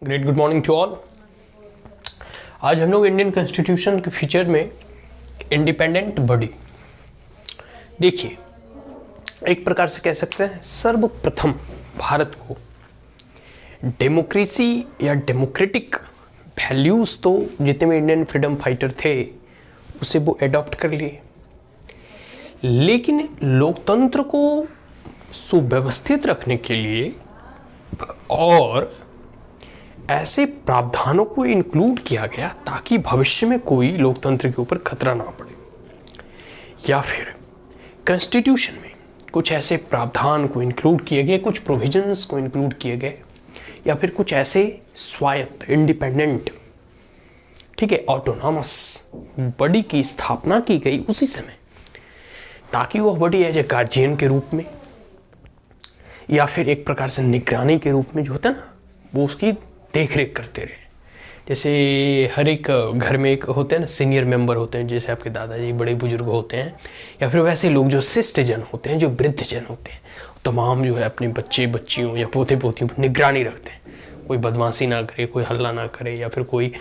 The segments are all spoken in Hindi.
Great good morning to all. आज हम लोग इंडियन कॉन्स्टिट्यूशन के फीचर में इंडिपेंडेंट बॉडी, देखिए एक प्रकार से कह सकते हैं सर्वप्रथम भारत को डेमोक्रेसी या डेमोक्रेटिक वैल्यूज़ तो जितने भी इंडियन फ्रीडम फाइटर थे उसे वो एडॉप्ट कर लिए, लेकिन लोकतंत्र को सुव्यवस्थित रखने के लिए और ऐसे प्रावधानों को इंक्लूड किया गया ताकि भविष्य में कोई लोकतंत्र के ऊपर खतरा ना पड़े, या फिर कॉन्स्टिट्यूशन में कुछ ऐसे प्रावधान को इंक्लूड किए गए, कुछ प्रोविजंस को इंक्लूड किए गए, या फिर कुछ ऐसे स्वायत्त इंडिपेंडेंट, ठीक है, ऑटोनॉमस बॉडी की स्थापना की गई उसी समय, ताकि वह बॉडी एज ए गार्जियन के रूप में या फिर एक प्रकार से निगरानी के रूप में जो होता है ना, वो उसकी देख रेख करते रहे। जैसे हर एक घर में एक होते हैं ना सीनियर मेंबर होते हैं, जैसे आपके दादाजी बड़े बुजुर्ग होते हैं, या फिर वैसे लोग जो शिष्ट जन होते हैं, जो वृद्ध जन होते हैं, तमाम जो है अपने बच्चे बच्चियों या पोते पोतियों पर निगरानी रखते हैं, कोई बदमाशी ना करे, कोई हल्ला ना करे, या फिर कोई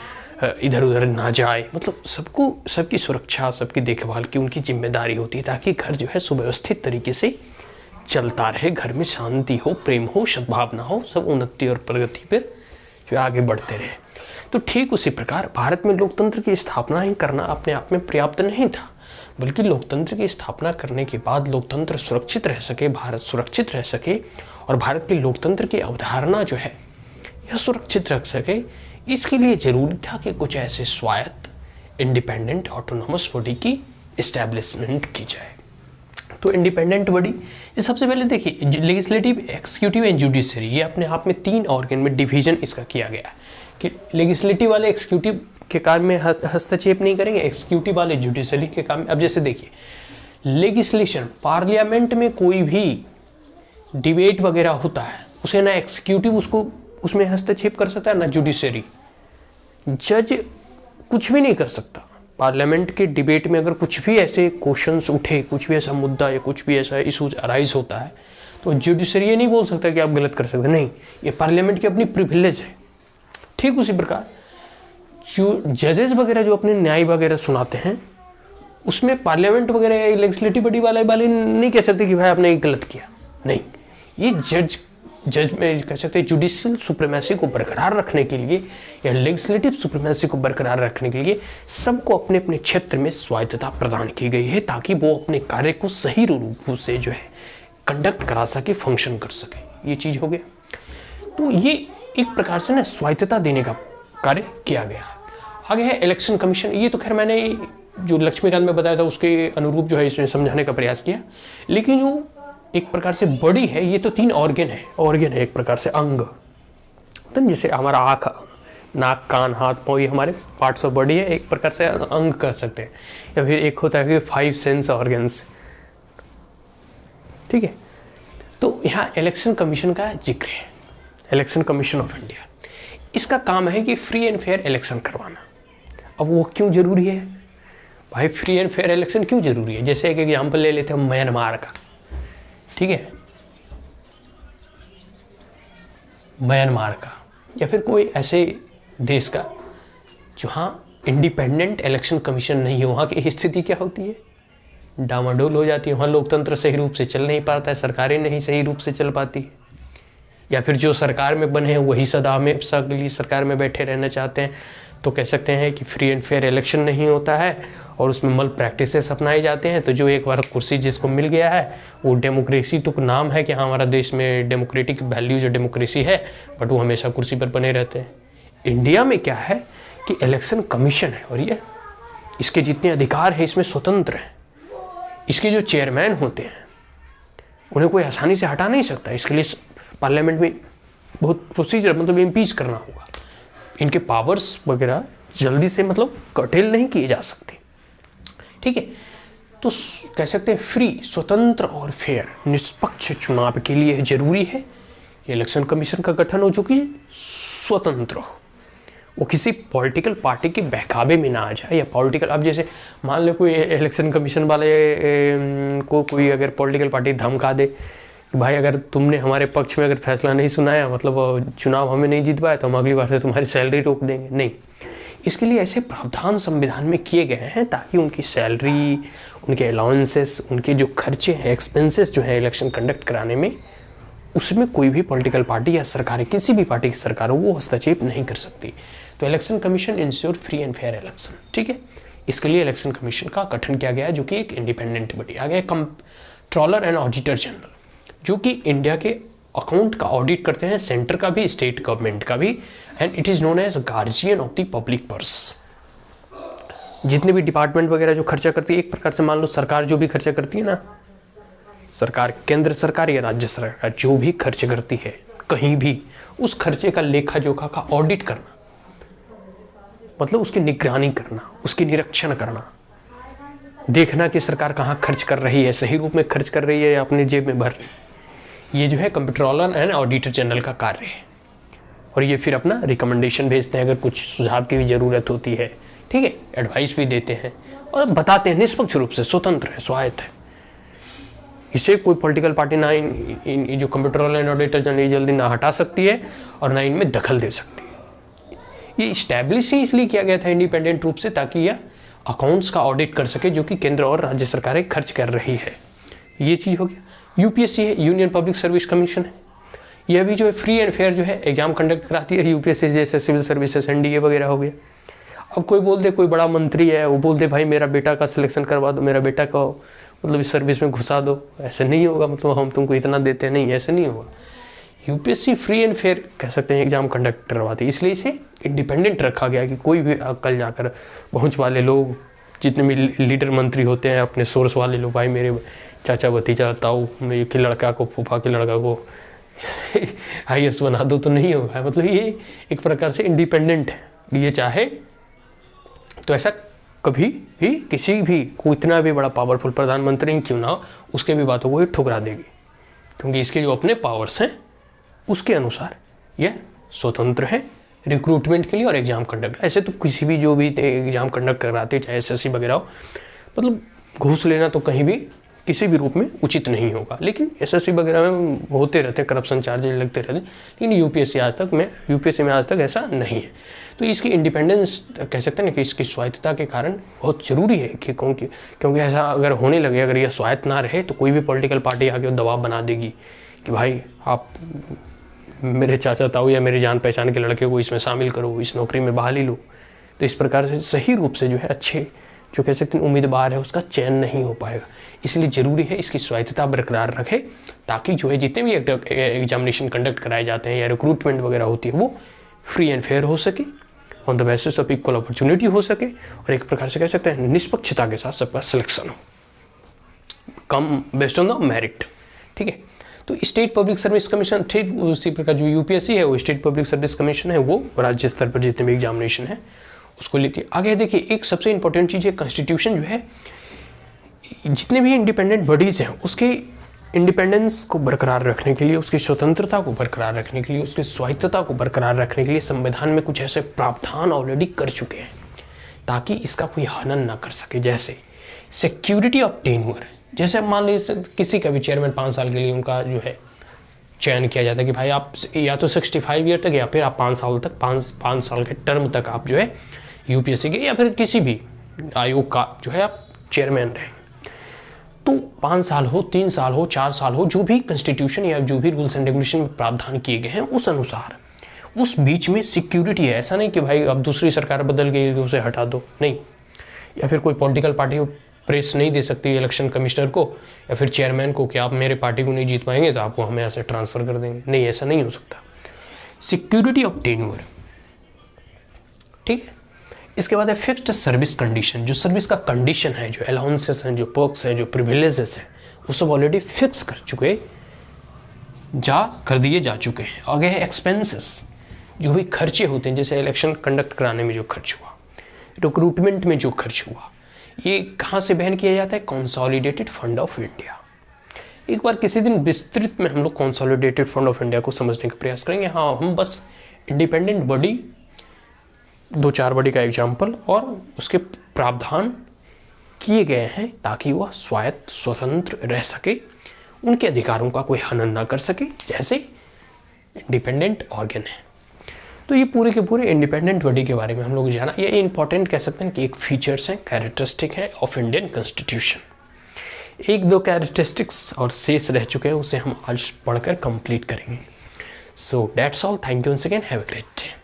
इधर उधर ना जाए, मतलब सबको सबकी सुरक्षा सबकी देखभाल की उनकी जिम्मेदारी होती है, ताकि घर जो है सुव्यवस्थित तरीके से चलता रहे, घर में शांति हो, प्रेम हो, सद्भावना हो, सब उन्नति और प्रगति पर जो आगे बढ़ते रहे। तो ठीक उसी प्रकार भारत में लोकतंत्र की स्थापना ही करना अपने आप में पर्याप्त नहीं था, बल्कि लोकतंत्र की स्थापना करने के बाद लोकतंत्र सुरक्षित रह सके, भारत सुरक्षित रह सके और भारत के लोकतंत्र की अवधारणा जो है यह सुरक्षित रख सके, इसके लिए जरूरी था कि कुछ ऐसे स्वायत्त इंडिपेंडेंट ऑटोनॉमस बॉडी की इस्टेब्लिशमेंट की जाए। तो इंडिपेंडेंट बॉडी, सबसे पहले देखिए लेजिस्लेटिव, एक्सिक्यूटिव एंड जुडिशरी, ये अपने आप में तीन ऑर्गन में डिवीजन इसका किया गया है कि लेजिस्लेटिव वाले एक्सिक्यूटिव के काम में हस्तक्षेप नहीं करेंगे, एक्सिक्यूटिव वाले जुडिशरी के काम में। अब जैसे देखिए लेजिस्लेशन, पार्लियामेंट में कोई भी डिबेट वगैरह होता है उसे ना एक्सिक्यूटिव उसको उसमें हस्तक्षेप कर सकता है, ना जुडिशरी। जज कुछ भी नहीं कर सकता। पार्लियामेंट के डिबेट में अगर कुछ भी ऐसे क्वेश्चंस उठे, कुछ भी ऐसा मुद्दा या कुछ भी ऐसा इशूज अराइज होता है, तो जुडिशरी ये नहीं बोल सकता कि आप गलत कर सकते, नहीं, ये पार्लियामेंट की अपनी प्रिविलेज है। ठीक उसी प्रकार जो जजेस वगैरह जो अपने न्याय वगैरह सुनाते हैं, उसमें पार्लियामेंट वगैरह या लेजिस्लेटिव बॉडी वाले नहीं कह सकते कि भाई आपने गलत किया, नहीं, ये जज में कह सकते हैं जुडिशियल सुप्रीमेसी को बरकरार रखने के लिए या लेजिस्लेटिव सुप्रीमेसी को बरकरार रखने के लिए सबको अपने अपने क्षेत्र में स्वायत्तता प्रदान की गई है, ताकि वो अपने कार्य को सही रूप से जो है कंडक्ट करा सके, फंक्शन कर सके। ये चीज हो गया। तो ये एक प्रकार से ना स्वायत्तता देने का कार्य किया गया। आगे है इलेक्शन कमीशन। ये तो खैर मैंने जो लक्ष्मीकांत में बताया था उसके अनुरूप जो है इसमें समझाने का प्रयास किया, लेकिन जो एक प्रकार से बॉडी है, ये तो तीन ऑर्गन है एक प्रकार से अंग, तो जैसे हमारा आँख, नाक, कान, हाथ, पाँव, ये हमारे पार्ट्स ऑफ बॉडी है, एक प्रकार से अंग कर सकते हैं। या फिर एक होता है कि 5 सेंस ऑर्गन्स, ठीक है। तो यहाँ इलेक्शन कमीशन का जिक्र है, इलेक्शन कमीशन ऑफ इंडिया। इसका काम है कि फ्री एंड फेयर इलेक्शन करवाना। अब वो क्यों जरूरी है भाई, फ्री एंड फेयर इलेक्शन क्यों जरूरी है? जैसे एक एग्जाम्पल ले लेते हैं म्यांमार का, ठीक है, म्यांमार का, या फिर कोई ऐसे देश का जहाँ इंडिपेंडेंट इलेक्शन कमीशन नहीं हो। वहाँ की स्थिति क्या होती है? डामाडोल हो जाती है। वहाँ लोकतंत्र सही रूप से चल नहीं पाता है, सरकारें नहीं सही रूप से चल पाती है, या फिर जो सरकार में बने हैं वही सदा में सरकार में बैठे रहना चाहते हैं। तो कह सकते हैं कि फ्री एंड फेयर इलेक्शन नहीं होता है और उसमें मल प्रैक्टिसेस अपनाए जाते हैं। तो जो एक बार कुर्सी जिसको मिल गया है, वो डेमोक्रेसी तो नाम है कि हाँ हमारा देश में डेमोक्रेटिक वैल्यूज और डेमोक्रेसी है, बट वो हमेशा कुर्सी पर बने रहते हैं। इंडिया में क्या है कि इलेक्शन कमीशन है और ये इसके जितने अधिकार हैं इसमें स्वतंत्र है। इसके जो चेयरमैन होते हैं उन्हें कोई आसानी से हटा नहीं सकता। इसके लिए पार्लियामेंट में बहुत प्रोसीजर, मतलब इम्पीच करना होगा। इनके पावर्स वगैरह जल्दी से मतलब कर्टेल नहीं किए जा सकते, ठीक है। तो कह सकते हैं फ्री, स्वतंत्र और फेयर निष्पक्ष चुनाव के लिए जरूरी है कि इलेक्शन कमीशन का गठन हो, जो कि स्वतंत्र हो, वो किसी पॉलिटिकल पार्टी के बहकावे में ना आ जाए या पॉलिटिकल। अब जैसे मान लो कोई इलेक्शन कमीशन वाले को कोई अगर पॉलिटिकल पार्टी धमका दे भाई अगर तुमने हमारे पक्ष में अगर फैसला नहीं सुनाया, मतलब चुनाव हमें नहीं जीत पाए, तो हम अगली बार से तुम्हारी सैलरी रोक देंगे। नहीं, इसके लिए ऐसे प्रावधान संविधान में किए गए हैं ताकि उनकी सैलरी, उनके अलाउंसेस, उनके जो खर्चे हैं, एक्सपेंसेस जो है इलेक्शन कंडक्ट कराने में, उसमें कोई भी पॉलिटिकल पार्टी या सरकार, किसी भी पार्टी की सरकार हो, वो हस्तक्षेप नहीं कर सकती। तो election commission ensure free and fair election, ठीक है। इसके लिए इलेक्शन कमीशन का गठन किया गया है, जो कि एक इंडिपेंडेंट बॉडी। आगे कंट्रोलर एंड ऑडिटर जनरल, जो कि इंडिया के अकाउंट का ऑडिट करते हैं, सेंटर का भी, स्टेट गवर्नमेंट का भी, and it is known as guardian of the public purse. जितने भी डिपार्टमेंट वगैरह जो खर्चा करती है, एक प्रकार से मान लो सरकार जो भी खर्चा करती है ना, सरकार, केंद्र सरकार या राज्य सरकार जो भी खर्च करती है कहीं भी, उस खर्चे का लेखा जोखा का ऑडिट करना, मतलब उसकी निगरानी करना, उसकी निरीक्षण करना, देखना कि सरकार कहाँ खर्च कर रही है, सही रूप में खर्च कर रही है या अपने जेब में भर रही है। ये जो है कंट्रोलर एंड ऑडिटर जनरल का कार्य है। और ये फिर अपना रिकमेंडेशन भेजते हैं अगर कुछ सुझाव की भी जरूरत होती है, ठीक है, एडवाइस भी देते हैं और बताते हैं, निष्पक्ष रूप से, स्वतंत्र है, स्वायत्त है। इसे कोई पॉलिटिकल पार्टी ना इन जो कंप्यूटर एंड ऑडिटर जनरल जल्दी ना हटा सकती है और ना इनमें दखल दे सकती है। ये इस्टेब्लिश ही इसलिए किया गया था इंडिपेंडेंट रूप से, ताकि यह अकाउंट्स का ऑडिट कर सके जो कि केंद्र और राज्य सरकारें खर्च कर रही है। ये चीज़ हो गया। यूपीएससी है, यूनियन पब्लिक सर्विस कमीशन है। यह भी जो है फ्री एंड फेयर जो है एग्जाम कंडक्ट कराती है। यूपीएससी जैसे सिविल सर्विसेज, एनडीए वगैरह हो गया। अब कोई बोल दे, कोई बड़ा मंत्री है, वो बोल दे भाई मेरा बेटा का सिलेक्शन करवा दो, मेरा बेटा का मतलब इस सर्विस में घुसा दो, ऐसे नहीं होगा, मतलब हम तुमको इतना देते नहीं, ऐसे नहीं होगा। यूपीएससी फ्री एंड फेयर कह सकते हैं एग्जाम कंडक्ट करवाती है, इसलिए इसे इंडिपेंडेंट रखा गया कि कोई भी कल जाकर पहुंच वाले लोग, जितने भी लीडर मंत्री होते हैं, अपने सोर्स वाले लोग, भाई मेरे चाचा भतीजा ताऊ मेरे के लड़का को, फूफा के लड़का को IAS बना दो, तो नहीं होगा। मतलब ये एक प्रकार से इंडिपेंडेंट है। ये चाहे तो ऐसा कभी भी किसी भी को, इतना भी बड़ा पावरफुल प्रधानमंत्री क्यों ना हो, उसके भी बातों को ये ठुकरा देगी, क्योंकि इसके जो अपने पावर्स हैं उसके अनुसार यह स्वतंत्र है रिक्रूटमेंट के लिए और एग्जाम कंडक्ट। ऐसे तो किसी भी जो भी एग्जाम कंडक्ट कराते, चाहे SSC वगैरह हो, मतलब घूस लेना तो कहीं भी किसी भी रूप में उचित नहीं होगा। लेकिन SSC वगैरह में होते रहते हैं, करप्शन चार्जेस लगते रहते हैं, लेकिन यूपीएससी में आज तक ऐसा नहीं है। तो इसकी इंडिपेंडेंस कह सकते हैं ना कि इसकी स्वायत्तता के कारण बहुत ज़रूरी है कि क्योंकि ऐसा अगर होने लगे, अगर यह स्वायत्त ना रहे, तो कोई भी पॉलिटिकल पार्टी आके दबाव बना देगी कि भाई आप मेरे चाचा ताऊ या मेरी जान पहचान के लड़के को इसमें शामिल करो, इस नौकरी में बहाली लो। तो इस प्रकार से सही रूप से जो है अच्छे जो कह सकते हैं उम्मीदवार है उसका चयन नहीं हो पाएगा। इसलिए ज़रूरी है इसकी स्वायत्तता बरकरार रखे, ताकि जो है जितने भी एग्जामिनेशन कंडक्ट कराए जाते हैं या रिक्रूटमेंट वगैरह होती है वो फ्री एंड फेयर हो सके, on the basis of equal opportunity हो सके, और एक प्रकार से कह सकते हैं निष्पक्षता के साथ सबका सिलेक्शन हो, कम बेस्ड ऑन द मेरिट, ठीक है। तो स्टेट पब्लिक सर्विस कमीशन, ठीक उसी प्रकार जो यूपीएससी है वो स्टेट पब्लिक सर्विस कमीशन है, वो राज्य स्तर पर जितने भी एग्जामिनेशन है उसको लेती है। आगे देखिए, एक सबसे इंपॉर्टेंट चीज़ है कॉन्स्टिट्यूशन जो है, जितने भी इंडिपेंडेंट बॉडीज़ हैं उसके इंडिपेंडेंस को बरकरार रखने के लिए, उसकी स्वतंत्रता को बरकरार रखने के लिए, उसकी स्वायत्तता को बरकरार रखने के लिए संविधान में कुछ ऐसे प्रावधान ऑलरेडी कर चुके हैं ताकि इसका कोई हनन ना कर सके। जैसे सिक्योरिटी ऑफ टेन्योर, जैसे मान लीजिए किसी का भी चेयरमैन 5 साल के लिए उनका जो है चयन किया जाता है कि भाई आप या तो 65 ईयर तक या फिर आप 5 साल तक 5 साल के टर्म तक आप जो है यूपीएससी के या फिर किसी भी आयोग का जो है आप चेयरमैन रहें। तो 5 साल हो, 3 साल हो, 4 साल हो, जो भी कॉन्स्टिट्यूशन या जो भी रूल्स एंड रेगुलेशन में प्रावधान किए गए हैं उस अनुसार उस बीच में सिक्योरिटी है। ऐसा नहीं कि भाई अब दूसरी सरकार बदल गई उसे हटा दो, नहीं। या फिर कोई पॉलिटिकल पार्टी प्रेस नहीं दे सकती इलेक्शन कमिश्नर को या फिर चेयरमैन को कि आप मेरे पार्टी को नहीं जीत पाएंगे तो आपको हमें ऐसे ट्रांसफ़र कर देंगे, नहीं, ऐसा नहीं हो सकता। सिक्योरिटी ऑफ टेन्योर, ठीक है। इसके बाद है फिक्स्ड सर्विस कंडीशन, जो सर्विस का कंडीशन है, जो अलाउंसेस हैं, जो पर्क्स हैं, जो प्रिविलेजेस हैं, वो सब ऑलरेडी फिक्स कर दिए जा चुके हैं। आगे है एक्सपेंसेस, जो भी खर्चे होते हैं, जैसे इलेक्शन कंडक्ट कराने में जो खर्च हुआ, रिक्रूटमेंट में जो खर्च हुआ, ये कहाँ से वहन किया जाता है? Consolidated fund of India. एक बार किसी दिन विस्तृत में हम लोग कंसोलिडेटेड फंड ऑफ इंडिया को समझने का प्रयास करेंगे। हाँ, हम बस इंडिपेंडेंट बॉडी, 2-4 बॉडी का एग्जाम्पल और उसके प्रावधान किए गए हैं ताकि वह स्वायत्त स्वतंत्र रह सके उनके अधिकारों का कोई हनन ना कर सके, जैसे इंडिपेंडेंट ऑर्गन है। तो ये पूरे के पूरे इंडिपेंडेंट बॉडी के बारे में हम लोग जाना। ये इंपॉर्टेंट कह सकते हैं कि एक फीचर्स हैं, कैरेक्टरिस्टिक है ऑफ इंडियन कॉन्स्टिट्यूशन। एक दो कैरेक्टरिस्टिक्स और शेष रह चुके हैं, उसे हम आज पढ़कर कंप्लीट करेंगे। So that's all, thank you once again, have a great day.